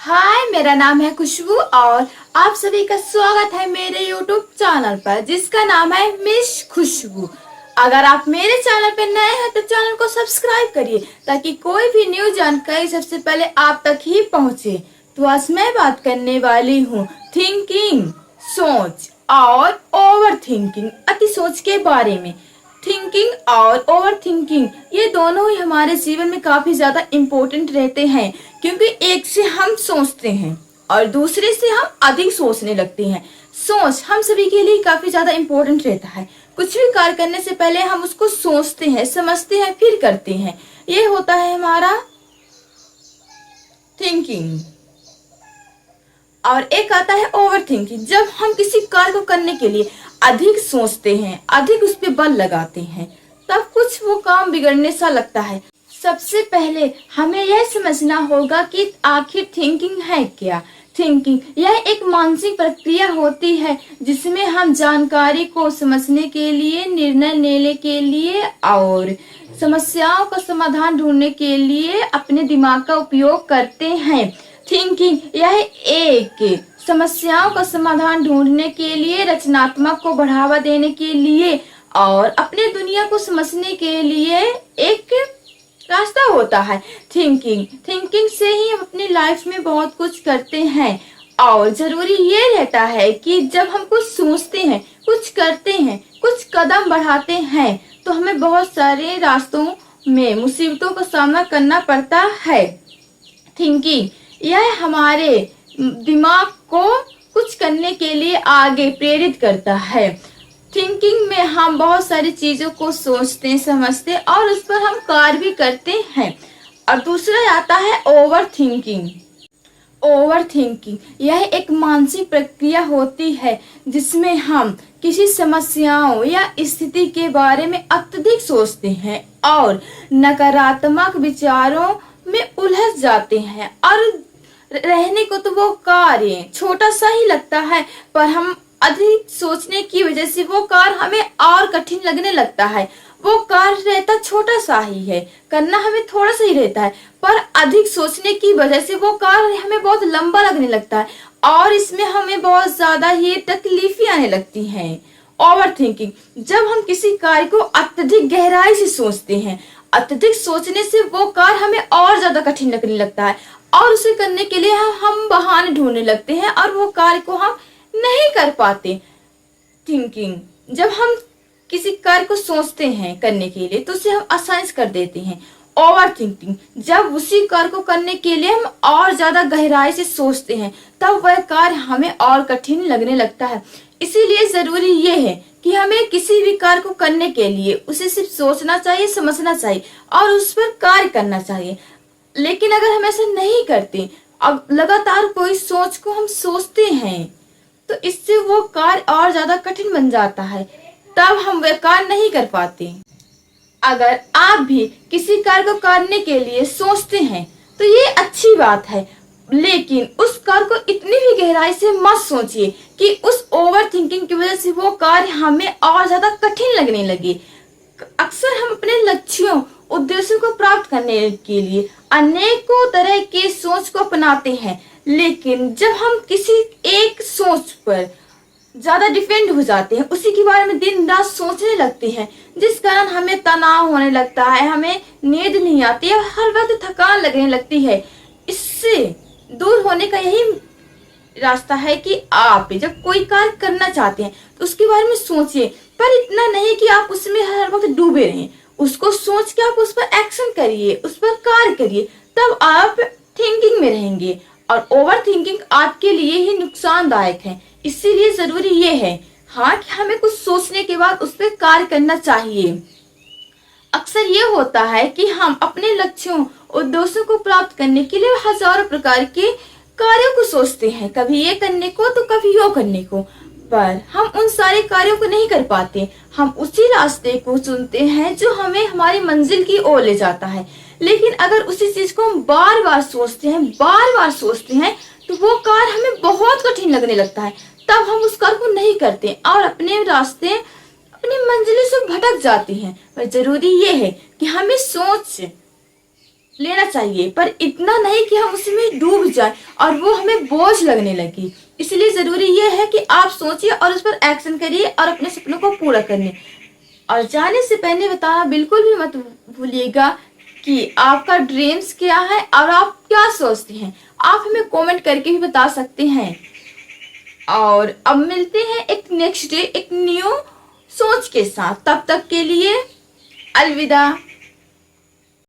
हाय, मेरा नाम है खुशबू और आप सभी का स्वागत है मेरे YouTube चैनल पर जिसका नाम है मिस खुशबू। अगर आप मेरे चैनल पर नए हैं तो चैनल को सब्सक्राइब करिए ताकि कोई भी न्यू जानकारी सबसे पहले आप तक ही पहुंचे। तो आज मैं बात करने वाली हूँ थिंकिंग, सोच और ओवर थिंकिंग, अति सोच के बारे में। थिंकिंग और ओवर थिंकिंग ये दोनों ही हमारे जीवन में काफी ज्यादा इम्पोर्टेंट रहते हैं, क्योंकि एक से हम सोचते हैं और दूसरे से हम अधिक सोचने लगते हैं। सोच हम सभी के लिए काफी ज्यादा इम्पोर्टेंट रहता है। कुछ भी कार्य करने से पहले हम उसको सोचते हैं, समझते हैं, फिर करते हैं। ये होता है हमारा थिंकिंग। और एक आता है ओवर थिंकिंग, जब हम किसी कार्य को करने के लिए अधिक सोचते हैं, अधिक उस पर बल लगाते हैं, तब कुछ वो काम बिगड़ने सा लगता है। सबसे पहले हमें यह समझना होगा कि आखिर थिंकिंग है क्या। थिंकिंग यह एक मानसिक प्रक्रिया होती है जिसमें हम जानकारी को समझने के लिए, निर्णय लेने के लिए और समस्याओं का समाधान ढूंढने के लिए अपने दिमाग का उपयोग करते हैं। थिंकिंग यह एक समस्याओं का समाधान ढूंढने के लिए, रचनात्मक को बढ़ावा देने के लिए और अपने दुनिया को समझने के लिए एक रास्ता होता है। थिंकिंग से ही हम अपनी लाइफ में बहुत कुछ करते हैं। और जरूरी ये रहता है कि जब हम कुछ सोचते हैं, कुछ करते हैं, कुछ कदम बढ़ाते हैं, तो हमें बहुत सारे रास्तों में मुसीबतों का सामना करना पड़ता है। थिंकिंग यह हमारे दिमाग को कुछ करने के लिए आगे प्रेरित करता है। थिंकिंग में हम बहुत सारी चीजों को सोचते, समझते और उस पर हम कार्य भी करते हैं। और दूसरा आता है ओवर थिंकिंग। ओवर थिंकिंग यह एक मानसिक प्रक्रिया होती है जिसमें हम किसी समस्याओं या स्थिति के बारे में अत्यधिक सोचते हैं और नकारात्मक विचारों में उलझ जाते हैं। और रहने को तो वो कार्य छोटा सा ही लगता है, पर हम अधिक सोचने की वजह से वो कार्य हमें और कठिन लगने लगता है। वो कार्य रहता छोटा सा ही है, करना हमें थोड़ा सा ही रहता है, पर अधिक सोचने की वजह से वो कार्य हमें बहुत लंबा लगने लगता है और इसमें हमें बहुत ज्यादा ही तकलीफें आने लगती हैं। ओवर थिंकिंग जब हम किसी कार्य को अत्यधिक गहराई से सोचते हैं, अत्यधिक सोचने से वो कार्य हमें और ज्यादा कठिन लगने लगता है और उसे करने के लिए हम बहाने ढूंढने लगते हैं और वो कार्य को हम नहीं कर पाते। थिंकिंग जब हम किसी कार्य को सोचते हैं करने के लिए तो उसे हम आसानी से कर देते हैं। ओवर थिंकिंग जब उसी कार्य को करने के लिए हम और ज्यादा गहराई से सोचते हैं, तब वह कार्य हमें और कठिन लगने लगता है। इसीलिए जरूरी ये है कि हमें किसी भी कार्य को करने के लिए उसे सिर्फ सोचना चाहिए, समझना चाहिए और उस पर कार्य करना चाहिए। लेकिन अगर हम ऐसा नहीं करते, अब लगातार कोई सोच को हम सोचते हैं, तो इससे वो कार्य और ज्यादा कठिन बन जाता है, तब हम वह कार्य नहीं कर पाते। अगर आप भी किसी कार्य को करने के लिए सोचते हैं तो ये अच्छी बात है, लेकिन उस कार्य को इतनी भी गहराई से मत सोचिए कि उस ओवर थिंकिंग की वजह से वो कार्य हमें और ज्यादा कठिन लगने लगे। अक्सर हम अपने लक्ष्यों, उद्देश्यों को प्राप्त करने के लिए अनेकों तरह के सोच को अपनाते हैं, लेकिन जब हम किसी एक सोच पर ज्यादा डिपेंड हो जाते हैं, उसी के बारे में दिन रात सोचने लगते हैं, जिस कारण हमें तनाव होने लगता है, हमें नींद नहीं आती है, हर वक्त थकान लगने लगती है। इससे दूर होने का यही रास्ता है कि आप जब कोई कार्य करना चाहते हैं तो उसके बारे में सोचिए, पर इतना नहीं कि आप उसमें हर वक्त डूबे रहें। उसको सोच के आप उस पर एक्शन करिए, उस पर कार्य करिए, तब आप थिंकिंग में रहेंगे। और ओवर थिंकिंग आपके लिए ही नुकसानदायक है। इसीलिए जरूरी ये है हाँ कि हमें कुछ सोचने के बाद उस पर कार्य करना चाहिए। अक्सर ये होता है कि हम अपने लक्ष्यों, उद्देश्यों को प्राप्त करने के लिए हजारों प्रकार के कार्यों को सोचते हैं, कभी ये करने को तो कभी वो करने को, पर हम उन सारे कार्यों को नहीं कर पाते। हम उसी रास्ते को चुनते हैं जो हमें हमारी मंजिल की ओर ले जाता है। लेकिन अगर उसी चीज को हम बार बार सोचते हैं तो वो कार्य हमें बहुत कठिन लगने लगता है, तब हम उस कार्य को नहीं करते और अपने रास्ते, अपनी मंजिलों से भटक जाते हैं। पर जरूरी ये है कि हमें सोच लेना चाहिए, पर इतना नहीं कि हम उसमें डूब जाएं और वो हमें बोझ लगने लगे। इसलिए जरूरी यह है कि आप सोचिए और उस पर एक्शन करिए और अपने सपनों को पूरा करने। और जाने से पहले बताना बिल्कुल भी मत भूलिएगा कि आपका ड्रीम्स क्या है और आप क्या सोचते हैं। आप हमें कमेंट करके भी बता सकते हैं। और अब मिलते हैं एक नेक्स्ट डे एक न्यू सोच के साथ। तब तक के लिए अलविदा।